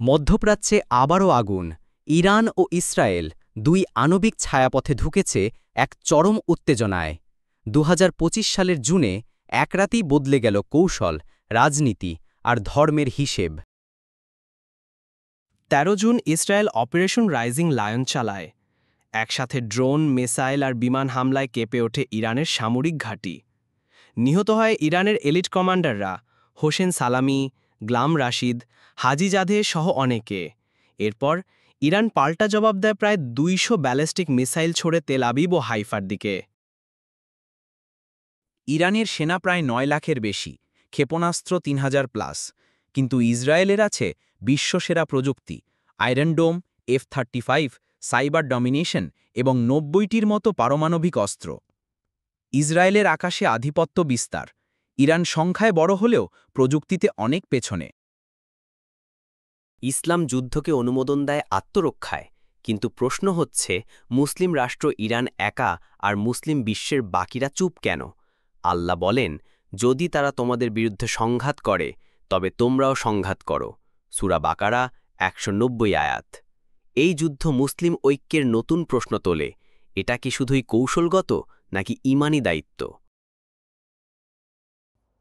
মধ্যপ্রাচ্যে আবারও আগুন। ইরান ও ইসরায়েল দুই আণবিক ছায়াপথে ঢুকেছে এক চরম উত্তেজনায়। ২০২৫ সালের জুনে এক রাতেই বদলে গেল কৌশল, রাজনীতি আর ধর্মের হিসেব। ১৩ June Israel operation rising lion চালায়। একসাথে ড্রোন, মিসাইল আর বিমান হামলায় কেঁপে ওঠে ইরানের সামরিক ঘাঁটি। নিহত হয় ইরানের এলিট কমান্ডাররা হোসেন সালামি, গ্লাম রাশিদ, হাজি জাদেহ সহ অনেকে। এরপর ইরান পাল্টা জবাব দেয় প্রায় ২০০ ব্যালিস্টিক মিসাইল ছড়ে তেল আবিব ও হাইফার দিকে। ইরানের সেনা প্রায় ৯ লাখের বেশি, ক্ষেপণাস্ত্র ৩,০০০+। কিন্তু ইসরায়েলের আছে বিশ্বসেরা প্রযুক্তি, আয়রন ডোম, F-35, সাইবার ডমিনেশন এবং ৯০টির মতো পারমাণবিক অস্ত্র। ইসরায়েলের আকাশে আধিপত্য বিস্তার। ইরান সংখ্যায় বড় হলেও প্রযুক্তিতে অনেক পেছনে। ইসলাম যুদ্ধকে অনুমোদন দেয় আত্মরক্ষায়, কিন্তু প্রশ্ন হচ্ছে মুসলিম রাষ্ট্র ইরান একা আর মুসলিম বিশ্বের বাকিরা চুপ কেন? আল্লাহ বলেন, যদি তারা তোমাদের বিরুদ্ধে সংঘাত করে তবে তোমরাও সংঘাত করো। সূরা বাকারা ১৯০ আয়াত। এই যুদ্ধ মুসলিম ঐক্যের নতুন প্রশ্ন তোলে। এটা কি শুধুই কৌশলগত নাকি ঈমানি দায়িত্ব?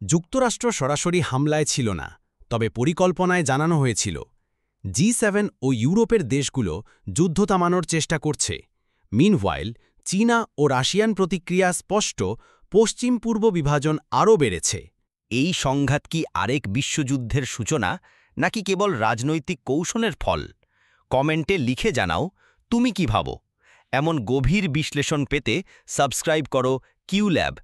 যুক্তরাষ্ট্র সরাসরি হামলায় ছিল না, তবে পরিকল্পনায় জানানো হয়েছিল। G7 ও ইউরোপের দেশগুলো যুদ্ধ থামানোর চেষ্টা করছে। মিনওয়াইল চীনা ও রাশিয়ান প্রতিক্রিয়া স্পষ্ট, পশ্চিম পূর্ব বিভাজন আরও বেড়েছে। এই সংঘাত কি আরেক বিশ্বযুদ্ধের সূচনা নাকি কেবল রাজনৈতিক কৌশলের ফল? কমেন্টে লিখে জানাও তুমি কি ভাবো। এমন গভীর বিশ্লেষণ পেতে সাবস্ক্রাইব করো কিউল্যাব।